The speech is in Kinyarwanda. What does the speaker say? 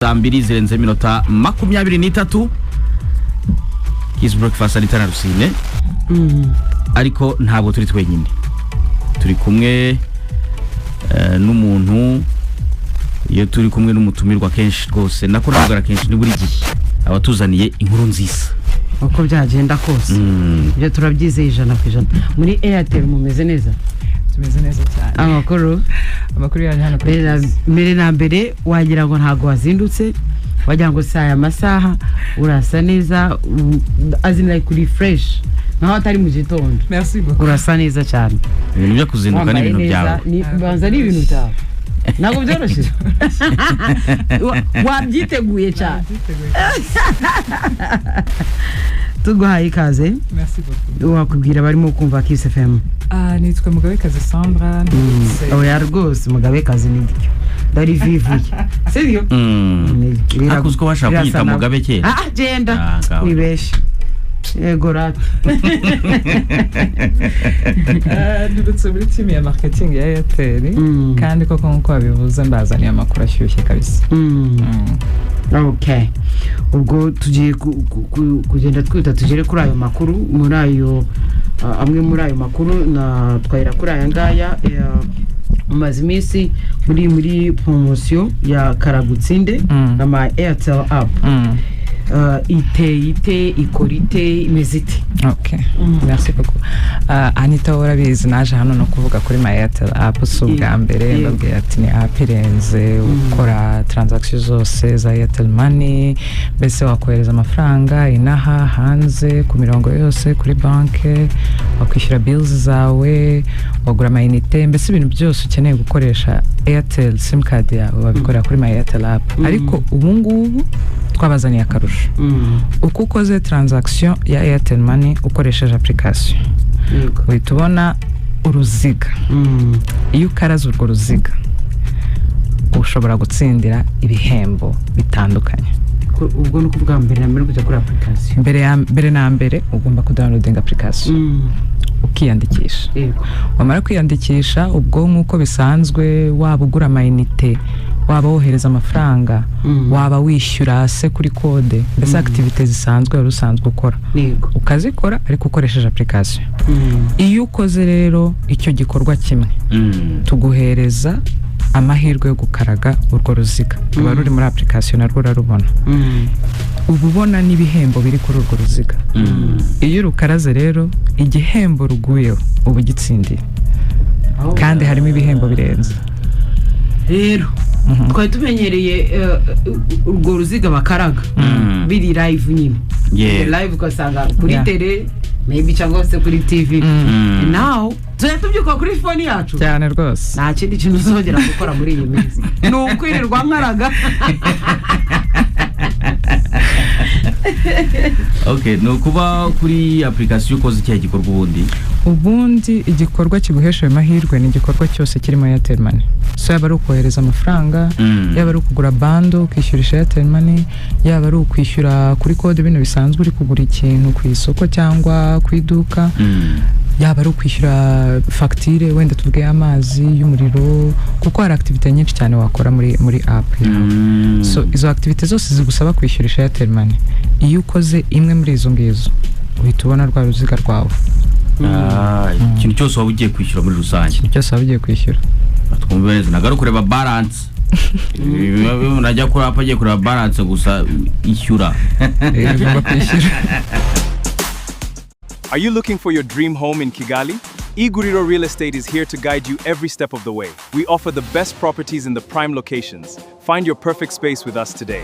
2 zirenze minota 23 Kiss Breakfast ANITA na RUSINE. Ariko ntabwo turi twenyine, turi kumwe n'umuntu. Iyo turi kumwe n'umutumirwa kenshi rwose nakoragara kenshi ni buri gihe abatuzaniye inkuru nziza uko byagenda kose. Ibyo turabyizeye 100%. Muri Airtel mumeze neza? Tumeze neza cyane. Amakuru yaje hano mbere na mbere wagira ngo ntago wazindutse, wagira ngo saya amasaha urasa neza, azina kuri fresh naho atari mu gitondo. Merci beaucoup. Urasa neza cyane. Ibintu byo kuzinduka n'ibintu byawe banza ni ibintu byawe ntabwo byoroshye. Wabyiteguye cyane. Tuguhaye ikaze. Merci beaucoup. Wakubwira barimo kumva Kiss FM? Nitwe Mugabekazi Sandra. Oya rwose Mugabekazi ni ndicyo dari vivuye. Sérieux? Akuzko washaka kwita Mugabeke? Genda nibeshi. Yego rat. Ndutse muri team ya marketing ya Airtel kandi koko nkuko babivuze mbazaniye amakuru ashyushye kabisa. Okay. Ubwo tugiye kugenda twita tugere kuri ayo makuru, muri ayo amwe muri ayo makuru na twahera kuri aya ngaya mazimisi muri promotion ya Gutsinda na Airtel app. ite ikorite imezite. Okay. Merci beaucoup. Anita urabizi naje hano no kuvuga kuri Airtel app subwa mbere ndabwiye ati ni app irenze ukora transaction zose za Airtel Money, bese wakohereza amafaranga inaha hanze ku mirongo yose kuri banke, wakwishyura bills zawe, wagura amayinite, mbese ibintu byose ukeneye gukoresha Airtel sim card yawe wabikorera kuri Airtel app. Ariko ubu ngubu twabazaniye akarusho. Uko ukoze transaction ya Airtel Money ukoresheje application uhita ubona uruziga. Iyo ukaraza urwo ruziga ushobora gutsindira ibihembo bitandukanye. Ubwo no kuvuga mbere na mbere kujya kuri application. Mbere na mbere ugomba kudownloading application ukiyandikisha. Wamara kwiyandikisha ubwo nkuko bisanzwe waba ugura amayinite, waba wohereza amafaranga, waba wishyura se kuri code, mbese activities zisanzwe wari usanzwe ukora ukazikora ariko ukoresheje application. Iyo ukoze rero icyo gikorwa kimwe tuguhereza amahirwe yo gukaraga urwo ruziga ruba ruri muri application narwo urarubona. Ubu ubona n'ibihembo biri kuri urwo ruziga. Iyo rukaraze rero igihembo ruguyeho ubu gitsindiye kandi harimo ibihembo birenze. Rero twari tumenyereye urwo ruziga bakaraga biri live nyine. Live ugasanga kuri tele maybe cyangwa se kuri TV. Now tubyuka kuri phone yacu cyane rwose. Nta kindi kintu uzongera gukora muri iyi minsi ni ukwirirwa nkaraga. Okay, no kuba kuri application ukoze icyaha gikorwa ubundi igikorwa kiguhesha amahirwe ni igikorwa cyose kirimo Airtel Money. So yaba ari ukohereza amafaranga, yaba ari ukugura bando ukishyurisha Airtel Money, yaba ari ukwishyura kuri code bino bisanzwe uri kugura ikintu ku isoko cyangwa ku iduka, yaba ari ukwishyura facture wenda tuvuge amazi y'umuriro, kuko hari activity nyinshi cyane wakora muri app yawe. So izo activity zose zigusaba kwishyurisha Airtel Money. Iyo ukoze imwe muri izo ngizo uhita ubona rwa ruziga rwawe. Ikintu cyose waba ugiye kwishyura muri rusange. Ikintu cyose waba ugiye kwishyura. Twumva neza nagaruka kureba balance. Najya kuri app agiye kureba balance gusa ishyura. Ugomba kwishyura. Are you looking for your dream home in Kigali? Iguriro Real Estate is here to guide you every step of the way. We offer the best properties in the prime locations. Find your perfect space with us today.